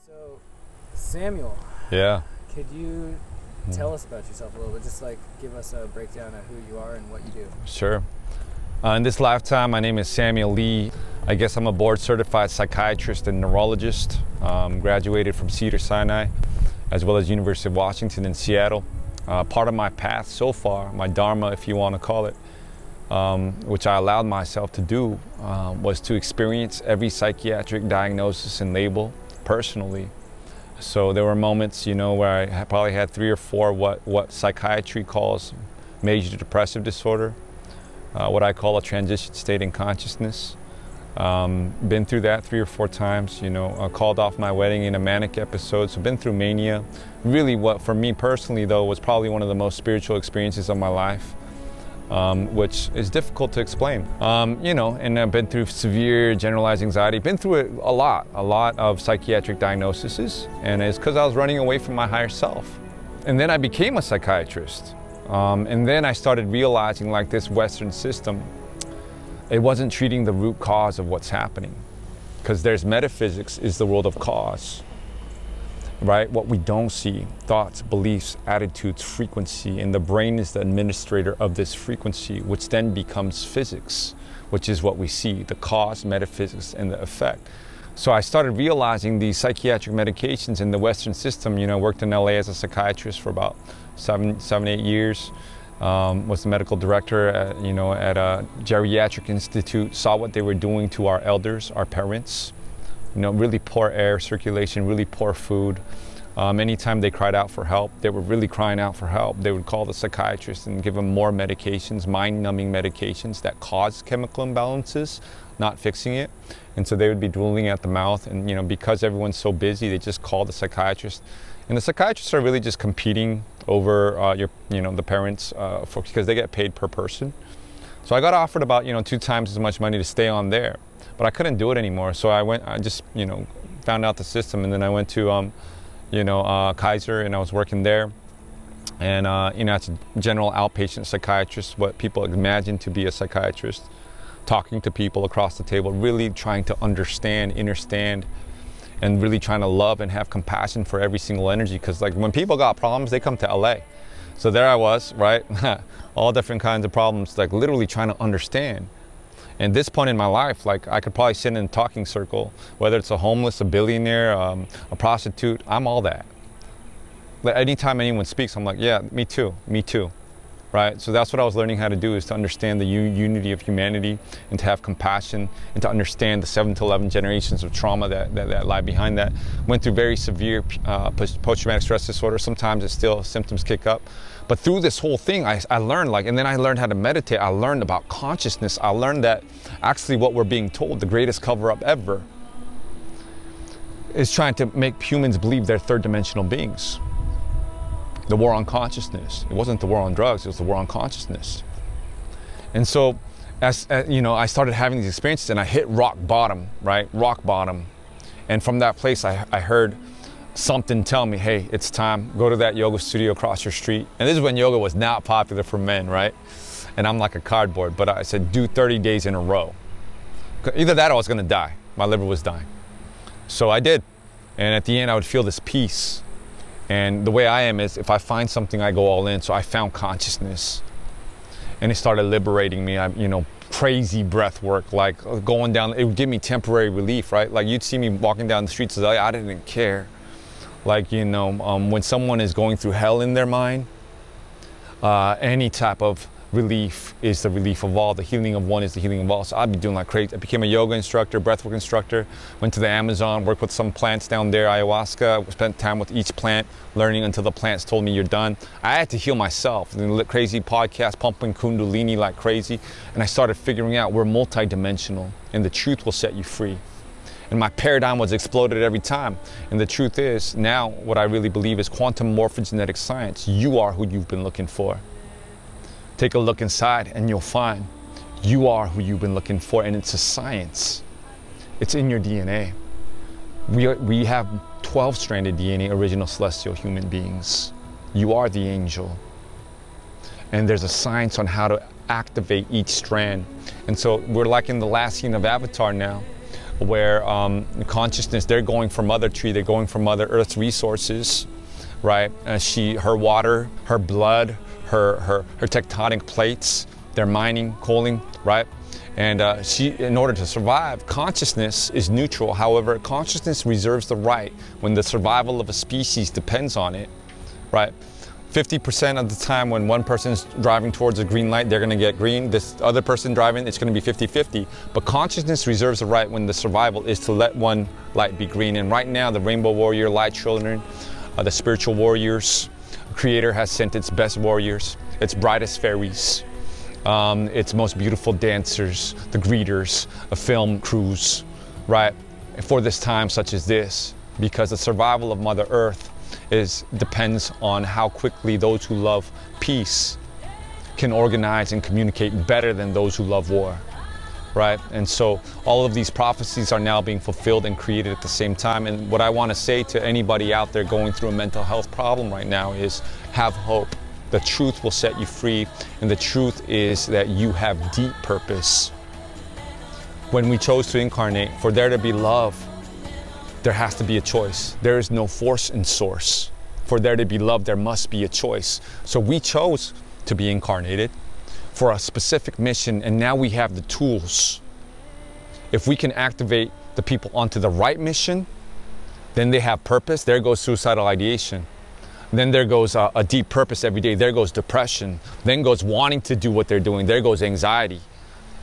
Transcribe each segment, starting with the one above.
So, Samuel. Yeah. Could you tell us about yourself a little bit? Just like give us a breakdown of who you are and what you do. Sure. In this lifetime, my name is Samuel Lee. I guess I'm a board certified psychiatrist and neurologist. Graduated from Cedars-Sinai, as well as University of Washington in Seattle. Part of my path so far, my dharma, if you want to call it, which I allowed myself to do, was to experience every psychiatric diagnosis and label personally. So there were moments, where I probably had 3 or 4 what psychiatry calls major depressive disorder, what I call a transition state in consciousness. Been through that 3 or 4 times, called off my wedding in a manic episode, so been through mania. Really what for me personally though was probably one of the most spiritual experiences of my life, which is difficult to explain. And I've been through severe generalized anxiety, been through it a lot of psychiatric diagnoses, and it's because I was running away from my higher self. And then I became a psychiatrist. And then I started realizing like this Western system, it wasn't treating the root cause of what's happening. Because there's metaphysics is the world of cause, right? What we don't see, thoughts, beliefs, attitudes, frequency, and the brain is the administrator of this frequency, which then becomes physics, which is what we see, the cause, metaphysics, and the effect. So I started realizing these psychiatric medications in the Western system, worked in LA as a psychiatrist for about 7, 8 years. Was the medical director at a geriatric institute, saw what they were doing to our elders, our parents. Really poor air circulation, really poor food. Anytime they cried out for help, they were really crying out for help. They would call the psychiatrist and give them more medications, mind-numbing medications that cause chemical imbalances, not fixing it. And so they would be drooling at the mouth. And because everyone's so busy, they just call the psychiatrist. And the psychiatrists are really just competing over the parents because they get paid per person. So I got offered about 2 times as much money to stay on there, but I couldn't do it anymore. So I just found out the system, and then I went to Kaiser, and I was working there. And it's a general outpatient psychiatrist, what people imagine to be a psychiatrist, talking to people across the table, really trying to understand, and really trying to love and have compassion for every single energy. Because like when people got problems, they come to LA. So there I was, right? All different kinds of problems, like literally trying to understand. And this point in my life, like I could probably sit in a talking circle, whether it's a homeless, a billionaire, a prostitute, I'm all that. But anytime anyone speaks, I'm like, yeah, me too, right? So that's what I was learning how to do, is to understand the unity of humanity and to have compassion and to understand the 7 to 11 generations of trauma that lie behind that. Went through very severe post-traumatic stress disorder. Sometimes it's still symptoms kick up. But through this whole thing, I learned and then I learned how to meditate. I learned about consciousness. I learned that actually what we're being told, the greatest cover-up ever, is trying to make humans believe they're third-dimensional beings. The war on consciousness. It wasn't the war on drugs, it was the war on consciousness. And so, as I started having these experiences and I hit rock bottom, right? Rock bottom. And from that place, I heard something tell me, hey, it's time, go to that yoga studio across your street. And this is when yoga was not popular for men, right? And I'm like a cardboard, but I said, do 30 days in a row. Either that or I was gonna die. My liver was dying. So I did. And at the end, I would feel this peace. And the way I am is if I find something, I go all in. So I found consciousness and it started liberating me. Crazy breath work, like going down, it would give me temporary relief, right? Like you'd see me walking down the streets of LA, I didn't care. Like, when someone is going through hell in their mind, any type of relief is the relief of all. The healing of one is the healing of all. So I'd be doing like crazy. I became a yoga instructor, breathwork instructor, went to the Amazon, worked with some plants down there, ayahuasca, spent time with each plant, learning until the plants told me you're done. I had to heal myself. The crazy podcast, pumping Kundalini like crazy. And I started figuring out we're multidimensional and the truth will set you free. And my paradigm was exploded every time. And the truth is, now what I really believe is quantum morphogenetic science. You are who you've been looking for. Take a look inside and you'll find you are who you've been looking for, and it's a science. It's in your DNA. We have 12-stranded DNA, original celestial human beings. You are the angel. And there's a science on how to activate each strand. And so we're like in the last scene of Avatar now, where consciousness, they're going for Mother Tree, they're going for Mother Earth's resources, right? Her water, her blood, her tectonic plates, they're mining, coaling, right? And in order to survive, consciousness is neutral. However, consciousness reserves the right when the survival of a species depends on it, right? 50% of the time when one person's driving towards a green light, they're gonna get green. This other person driving, it's gonna be 50-50. But consciousness reserves the right when the survival is to let one light be green. And right now, the Rainbow Warrior Light Children, the spiritual warriors, Creator has sent its best warriors, its brightest fairies, its most beautiful dancers, the greeters, film crews, right? For this time such as this, because the survival of Mother Earth depends on how quickly those who love peace can organize and communicate better than those who love war, right? And so all of these prophecies are now being fulfilled and created at the same time. And what I want to say to anybody out there going through a mental health problem right now is have hope. The truth will set you free, and the truth is that you have deep purpose. When we chose to incarnate, for there to be love, there has to be a choice. There is no force in source. For there to be love, there must be a choice. So we chose to be incarnated for a specific mission, and now we have the tools. If we can activate the people onto the right mission, then they have purpose. There goes suicidal ideation. Then there goes a deep purpose every day. There goes depression. Then goes wanting to do what they're doing. There goes anxiety.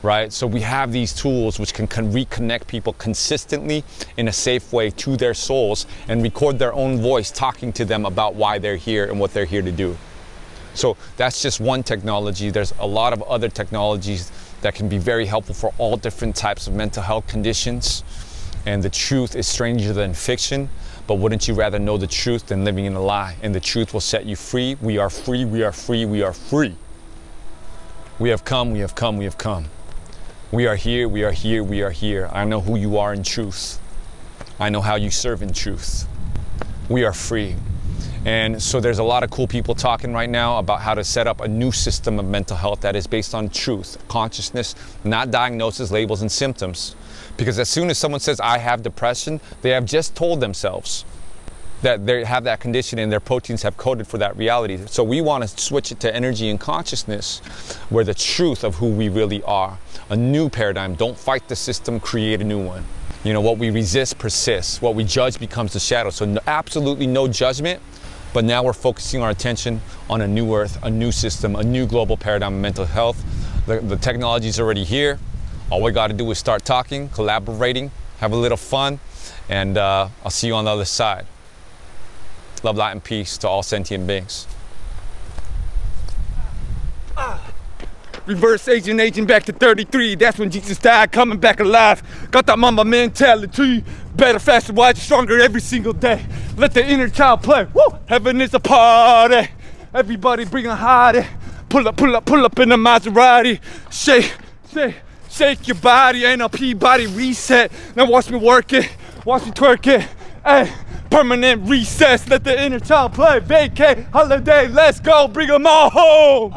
Right? So we have these tools which can reconnect people consistently in a safe way to their souls and record their own voice talking to them about why they're here and what they're here to do. So that's just one technology. There's a lot of other technologies that can be very helpful for all different types of mental health conditions. And the truth is stranger than fiction, but wouldn't you rather know the truth than living in a lie? And the truth will set you free. We are free, we are free, we are free. We have come, we have come, we have come. We are here, we are here, we are here. I know who you are in truth. I know how you serve in truth. We are free. And so there's a lot of cool people talking right now about how to set up a new system of mental health that is based on truth, consciousness, not diagnosis, labels, and symptoms. Because as soon as someone says, I have depression, they have just told themselves that they have that condition and their proteins have coded for that reality. So we want to switch it to energy and consciousness, where the truth of who we really are, a new paradigm. Don't fight the system, create a new one. You know, what we resist persists. What we judge becomes the shadow. So absolutely no judgment, but now we're focusing our attention on a new earth, a new system, a new global paradigm of mental health. The technology is already here. All we got to do is start talking, collaborating, have a little fun, and I'll see you on the other side. Love, light, and peace to all sentient beings. Reverse aging back to 33. That's when Jesus died, coming back alive. Got that mama mentality. Better, faster, wiser, stronger every single day. Let the inner child play. Woo! Heaven is a party. Everybody bring a hottie. Pull up in the Maserati. Shake your body. NLP body reset. Now watch me work it. Watch me twerk it. Hey. Permanent recess, let the inner child play, vacate, holiday, let's go, bring them all home.